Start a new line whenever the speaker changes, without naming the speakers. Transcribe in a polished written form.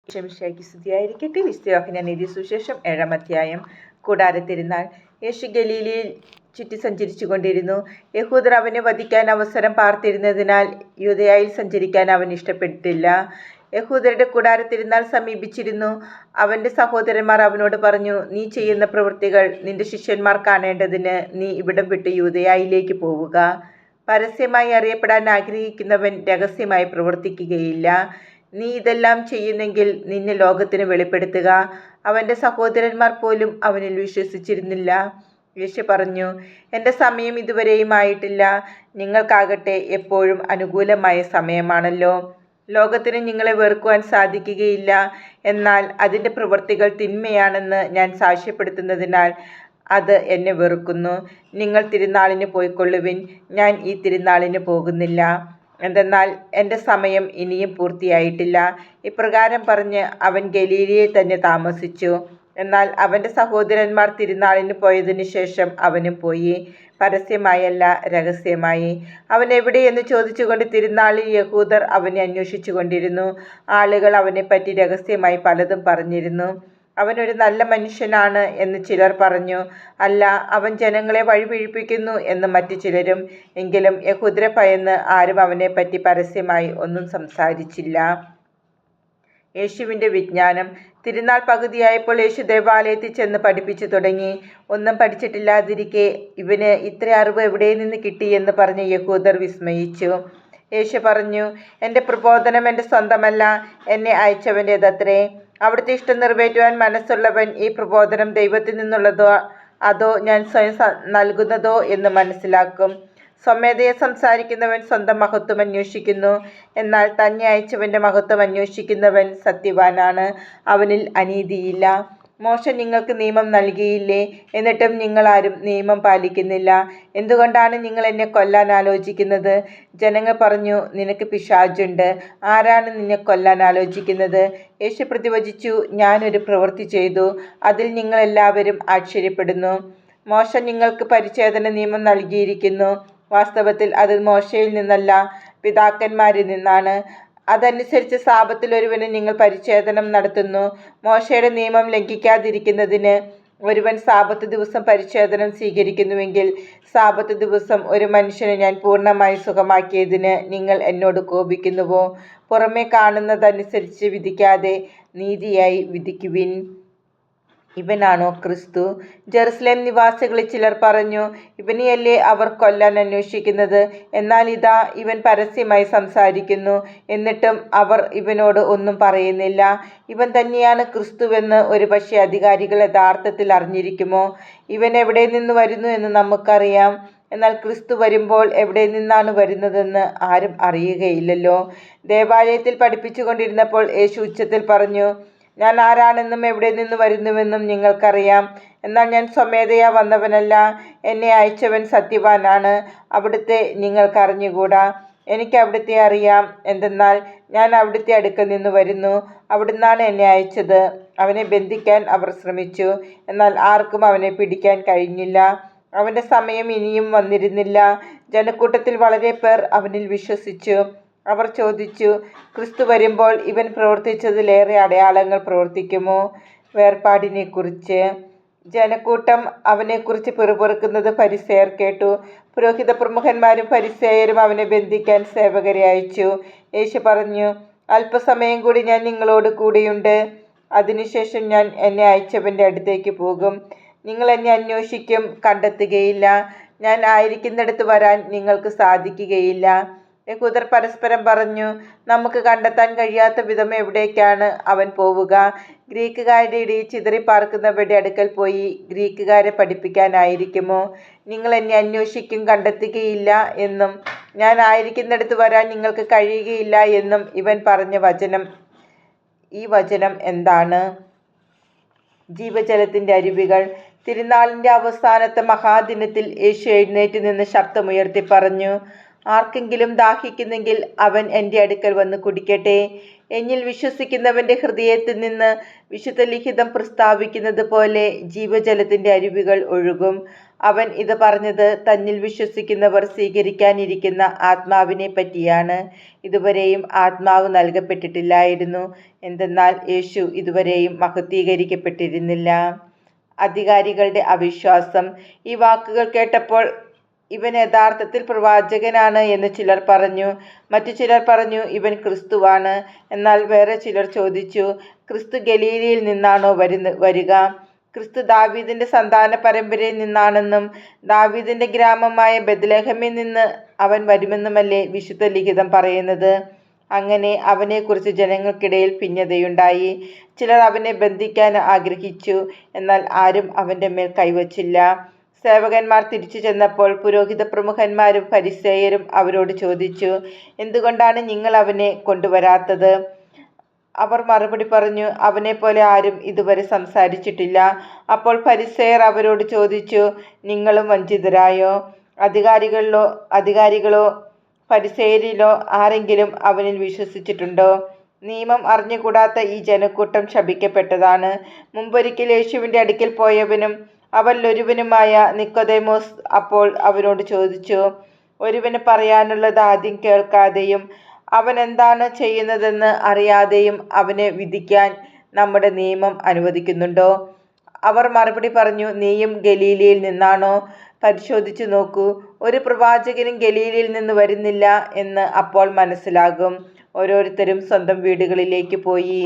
ശംശയ്ക്ക് സ്തുതിയായിരിക്കട്ടെ. വിശുദ്ധയോഹന്നാൻ സുവിശേഷം 7-ാം അധ്യായം. കൂടാരത്തിരുന്നാൾ. യേശു ഗലീലയിൽ ചുറ്റി സഞ്ചരിച്ചു കൊണ്ടിരുന്നു. യഹൂദർ അവനെ വധിക്കാൻ അവസരം പാർത്തിരുന്നതിനാൽ യൂദയായിൽ സഞ്ചരിക്കാൻ അവൻ ഇഷ്ടപ്പെട്ടില്ല. യഹൂദരുടെ കൂടാരത്തിരുന്നാൾ സമീപിച്ചിരുന്നു. അവന്റെ സഹോദരന്മാർ അവനോട് പറഞ്ഞു, നീ ചെയ്യുന്ന പ്രവൃത്തികൾ നിന്റെ ശിഷ്യന്മാർ കാണേണ്ടതിന് നീ ഇവിടം വിട്ട് യൂദയായിലേക്ക് പോവുക. പരസ്യമായി അറിയപ്പെടാൻ ആഗ്രഹിക്കുന്നവൻ രഹസ്യമായി പ്രവർത്തിക്കുകയില്ല. നീ ഇതെല്ലാം ചെയ്യുന്നെങ്കിൽ നിന്നെ ലോകത്തിന് വെളിപ്പെടുത്തുക. അവന്റെ സഹോദരന്മാർ പോലും അവനിൽ വിശ്വസിച്ചിരുന്നില്ല. യേശു പറഞ്ഞു, എൻ്റെ സമയം ഇതുവരെയും ആയിട്ടില്ല. നിങ്ങൾക്കാകട്ടെ എപ്പോഴും അനുകൂലമായ സമയമാണല്ലോ. ലോകത്തിന് നിങ്ങളെ വെറുക്കുവാൻ സാധിക്കുകയില്ല. എന്നാൽ അതിൻ്റെ പ്രവൃത്തികൾ തിന്മയാണെന്ന് ഞാൻ സാക്ഷ്യപ്പെടുത്തുന്നതിനാൽ അത് എന്നെ വെറുക്കുന്നു. നിങ്ങൾ തിരുനാളിന് പോയിക്കൊള്ളുവിൻ. ഞാൻ ഈ തിരുനാളിന് പോകുന്നില്ല. എന്തെന്നാൽ എൻ്റെ സമയം ഇനിയും പൂർത്തിയായിട്ടില്ല. ഇപ്രകാരം പറഞ്ഞ് അവൻ ഗലീലയിൽ തന്നെ താമസിച്ചു. എന്നാൽ അവൻ്റെ സഹോദരന്മാർ തിരുനാളിന് പോയതിനു ശേഷം അവനും പോയി, പരസ്യമായല്ല, രഹസ്യമായി. അവൻ എവിടെയെന്ന് ചോദിച്ചുകൊണ്ട് തിരുനാളിൽ യഹൂദർ അവനെ അന്വേഷിച്ചു കൊണ്ടിരുന്നു. ആളുകൾ അവനെപ്പറ്റി രഹസ്യമായി പലതും പറഞ്ഞിരുന്നു. അവനൊരു നല്ല മനുഷ്യനാണ് എന്ന് ചിലർ പറഞ്ഞു. അല്ല, അവൻ ജനങ്ങളെ വഴിപിഴപ്പിക്കുന്നു എന്ന് മറ്റു ചിലരും. എങ്കിലും യഹൂദരെ ഭയന്ന് ആരും അവനെപ്പറ്റി പരസ്യമായി ഒന്നും സംസാരിച്ചില്ല. യേശുവിൻ്റെ വിജ്ഞാനം. തിരുനാൾ പകുതിയായപ്പോൾ യേശു ദേവാലയത്തിൽ ചെന്ന് പഠിപ്പിച്ചു തുടങ്ങി. ഒന്നും പഠിച്ചിട്ടില്ലാതിരിക്കെ ഇവന് ഇത്ര അറിവ് എവിടെ നിന്ന് കിട്ടിയെന്ന് പറഞ്ഞ് യഹൂദർ വിസ്മയിച്ചു. യേശു പറഞ്ഞു, എൻ്റെ പ്രബോധനം എൻ്റെ സ്വന്തമല്ല, എന്നെ അയച്ചവൻ്റേതത്രേ. അവിടുത്തെ ഇഷ്ടം നിറവേറ്റുവാൻ മനസ്സുള്ളവൻ ഈ പ്രബോധനം ദൈവത്തിൽ നിന്നുള്ളതോ അതോ ഞാൻ സ്വയം നൽകുന്നതോ എന്ന് മനസ്സിലാക്കും. സ്വമേധയെ സംസാരിക്കുന്നവൻ സ്വന്തം മഹത്വം അന്വേഷിക്കുന്നു. എന്നാൽ തന്നെ അയച്ചവൻ്റെ മഹത്വം അന്വേഷിക്കുന്നവൻ സത്യവാനാണ്. അവനിൽ അനീതിയില്ല. മോശ നിങ്ങൾക്ക് നിയമം നൽകിയില്ലേ? എന്നിട്ടും നിങ്ങളാരും നിയമം പാലിക്കുന്നില്ല. എന്തുകൊണ്ടാണ് നിങ്ങൾ എന്നെ കൊല്ലാൻ ആലോചിക്കുന്നത്? ജനങ്ങൾ പറഞ്ഞു, നിനക്ക് പിശാചുണ്ട്. ആരാണ് നിന്നെ കൊല്ലാൻ ആലോചിക്കുന്നത്? യേശു പ്രതിവചിച്ചു, ഞാനൊരു പ്രവൃത്തി ചെയ്തു, അതിൽ നിങ്ങളെല്ലാവരും ആശ്ചര്യപ്പെടുന്നു. മോശ നിങ്ങൾക്ക് പരിച്ഛേദന നിയമം നൽകിയിരിക്കുന്നു. വാസ്തവത്തിൽ അത് മോശയിൽ നിന്നല്ല, പിതാക്കന്മാരിൽ നിന്നാണ്. അതനുസരിച്ച് സാബത്തിൽ ഒരുവന് നിങ്ങൾ പരിച്ഛേദനം നടത്തുന്നു. മോശയുടെ നിയമം ലംഘിക്കാതിരിക്കുന്നതിന് ഒരുവൻ സാബത്ത് ദിവസം പരിച്ഛേദനം സ്വീകരിക്കുന്നുവെങ്കിൽ സാബത്ത് ദിവസം ഒരു മനുഷ്യനെ ഞാൻ പൂർണ്ണമായി സുഖമാക്കിയതിന് നിങ്ങൾ എന്നോട് കോപിക്കുന്നുവോ? പുറമേ കാണുന്നതനുസരിച്ച് വിധിക്കാതെ നീതിയായി വിധിക്കുവിൻ. ഇവനാണോ ക്രിസ്തു? ജെറുസലേം നിവാസികളിൽ ചിലർ പറഞ്ഞു, ഇവനെയല്ലേ അവർ കൊല്ലാൻ അന്വേഷിക്കുന്നത്? എന്നാൽ ഇതാ, ഇവൻ പരസ്യമായി സംസാരിക്കുന്നു. എന്നിട്ടും അവർ ഇവനോട് ഒന്നും പറയുന്നില്ല. ഇവൻ തന്നെയാണ് ക്രിസ്തുവെന്ന് ഒരുപക്ഷെ അധികാരികൾ യഥാർത്ഥത്തിൽ അറിഞ്ഞിരിക്കുമോ? ഇവൻ എവിടെ നിന്ന് വരുന്നു എന്ന് നമുക്കറിയാം. എന്നാൽ ക്രിസ്തു വരുമ്പോൾ എവിടെ നിന്നാണ് വരുന്നതെന്ന് ആരും അറിയുകയില്ലല്ലോ. ദേവാലയത്തിൽ പഠിപ്പിച്ചുകൊണ്ടിരുന്നപ്പോൾ യേശു ഉച്ചത്തിൽ പറഞ്ഞു, ഞാൻ ആരാണെന്നും എവിടെ നിന്ന് വരുന്നുവെന്നും നിങ്ങൾക്കറിയാം. എന്നാൽ ഞാൻ സ്വമേധയാ വന്നവനല്ല, എന്നെ അയച്ചവൻ സത്യവാനാണ്. അവിടുത്തെ നിങ്ങൾക്ക് അറിഞ്ഞുകൂടാ. എനിക്ക് അവിടുത്തെ അറിയാം. എന്തെന്നാൽ ഞാൻ അവിടുത്തെ അടുക്കൽ നിന്ന് വരുന്നു. അവിടുന്നാണ് എന്നെ അയച്ചത്. അവനെ ബന്ധിക്കാൻ അവർ ശ്രമിച്ചു, എന്നാൽ ആർക്കും അവനെ പിടിക്കാൻ കഴിഞ്ഞില്ല. അവൻ്റെ സമയം ഇനിയും വന്നിരുന്നില്ല. ജനക്കൂട്ടത്തിൽ വളരെ പേർ അവനിൽ വിശ്വസിച്ചു. അവർ ചോദിച്ചു, ക്രിസ്തു വരുമ്പോൾ ഇവൻ പ്രവർത്തിച്ചതിലേറെ അടയാളങ്ങൾ പ്രവർത്തിക്കുമോ? വേർപാടിനെക്കുറിച്ച്. ജനക്കൂട്ടം അവനെക്കുറിച്ച് പിറുപിറുക്കുന്നത് ഫരിസേയർ കേട്ടു. പുരോഹിത പ്രമുഖന്മാരും ഫരിസേയരും അവനെ ബന്ധിക്കാൻ സേവകരെ അയച്ചു. യേശു പറഞ്ഞു, അല്പസമയം കൂടി ഞാൻ നിങ്ങളോട് കൂടെയുണ്ട്. അതിനുശേഷം ഞാൻ എന്നെ അയച്ചവൻ്റെ അടുത്തേക്ക് പോകും. നിങ്ങൾ എന്നെ അന്വേഷിക്കും, കണ്ടെത്തുകയില്ല. ഞാൻ ആയിരിക്കുന്നിടത്ത് വരാൻ നിങ്ങൾക്ക് സാധിക്കുകയില്ല. യഹൂദർ പരസ്പരം പറഞ്ഞു, നമുക്ക് കണ്ടെത്താൻ കഴിയാത്ത വിധം എവിടേക്കാണ് അവൻ പോവുക? ഗ്രീക്കുകാരുടെ ഇടയിൽ ചിതറിപ്പാർക്കുന്നവരുടെ അടുക്കൽ പോയി ഗ്രീക്കുകാരെ പഠിപ്പിക്കാനായിരിക്കുമോ? നിങ്ങൾ എന്നെ അന്വേഷിക്കും, കണ്ടെത്തുകയില്ല എന്നും ഞാൻ ആയിരിക്കുന്നിടത്ത് വരാൻ നിങ്ങൾക്ക് കഴിയുകയില്ല എന്നും ഇവൻ പറഞ്ഞ വചനം. ഈ വചനം എന്താണ്? ജീവജലത്തിൻ്റെ അരുവികൾ. തിരുനാളിൻ്റെ അവസാനത്തെ മഹാദിനത്തിൽ യേശു എഴുന്നേറ്റ് നിന്ന് ശബ്ദമുയർത്തി പറഞ്ഞു, ആർക്കെങ്കിലും ദാഹിക്കുന്നെങ്കിൽ അവൻ എൻ്റെ അടുക്കൽ വന്ന് കുടിക്കട്ടെ. എന്നിൽ വിശ്വസിക്കുന്നവൻ്റെ ഹൃദയത്തിൽ നിന്ന് വിശുദ്ധ ലിഖിതം പ്രസ്താവിക്കുന്നത് പോലെ ജീവജലത്തിൻ്റെ അരുവികൾ ഒഴുകും. അവൻ ഇത് പറഞ്ഞത് തന്നിൽ വിശ്വസിക്കുന്നവർ സ്വീകരിക്കാനിരിക്കുന്ന ആത്മാവിനെ പറ്റിയാണ്. ഇതുവരെയും ആത്മാവ് നൽകപ്പെട്ടിട്ടില്ലായിരുന്നു. എന്തെന്നാൽ യേശു ഇതുവരെയും മഹത്വീകരിക്കപ്പെട്ടിരുന്നില്ല. അധികാരികളുടെ അവിശ്വാസം. ഈ വാക്കുകൾ കേട്ടപ്പോൾ ഇവൻ യഥാർത്ഥത്തിൽ പ്രവാചകനാണ് എന്ന് ചിലർ പറഞ്ഞു. മറ്റു ചിലർ പറഞ്ഞു ഇവൻ ക്രിസ്തുവാണ്. എന്നാൽ വേറെ ചിലർ ചോദിച്ചു, ക്രിസ്തു ഗലീലയിൽ നിന്നാണോ വരിക? ക്രിസ്തു ദാവീദിന്റെ സന്താന പരമ്പരയിൽ നിന്നാണെന്നും ദാവീദിന്റെ ഗ്രാമമായ ബെത്ലഹേമിൽ നിന്ന് അവൻ വരുമെന്നുമല്ലേ വിശുദ്ധ ലിഖിതം പറയുന്നത്? അങ്ങനെ അവനെക്കുറിച്ച് ജനങ്ങൾക്കിടയിൽ ഭിന്നതയുണ്ടായി. ചിലർ അവനെ ബന്ധിക്കാൻ ആഗ്രഹിച്ചു. എന്നാൽ ആരും അവന്റെ മേൽ കൈവച്ചില്ല. സേവകന്മാർ തിരിച്ചു ചെന്നപ്പോൾ പുരോഹിത പ്രമുഖന്മാരും ഫരിസേയരും അവരോട് ചോദിച്ചു, എന്തുകൊണ്ടാണ് നിങ്ങൾ അവനെ കൊണ്ടുവരാത്തത്? അവർ മറുപടി പറഞ്ഞു, അവനെപ്പോലെ ആരും ഇതുവരെ സംസാരിച്ചിട്ടില്ല. അപ്പോൾ ഫരിസേയർ അവരോട് ചോദിച്ചു, നിങ്ങളും വഞ്ചിതരായോ? അധികാരികളോ ഫരിസേയരിലോ ആരെങ്കിലും അവനിൽ വിശ്വസിച്ചിട്ടുണ്ടോ? നിയമം അറിഞ്ഞുകൂടാത്ത ഈ ജനക്കൂട്ടം ശപിക്കപ്പെട്ടതാണ്. മുമ്പൊരിക്കൽ യേശുവിന്റെ അടുക്കൽ പോയവനും അവരിലൊരുവനുമായ നിക്കോദേമോസ് അപ്പോൾ അവനോട് ചോദിച്ചു, ഒരുവന് പറയാനുള്ളത് ആദ്യം കേൾക്കാതെയും അവൻ എന്താണ് ചെയ്യുന്നതെന്ന് അറിയാതെയും അവനെ വിധിക്കാൻ നമ്മുടെ നിയമം അനുവദിക്കുന്നുണ്ടോ? അവർ മറുപടി പറഞ്ഞു, നീയും ഗലീലയിൽ നിന്നാണോ? പരിശോധിച്ചു നോക്കൂ, ഒരു പ്രവാചകനും ഗലീലയിൽ നിന്ന് വരുന്നില്ല എന്ന് അപ്പോൾ മനസ്സിലാകും. ഓരോരുത്തരും സ്വന്തം വീടുകളിലേക്ക് പോയി.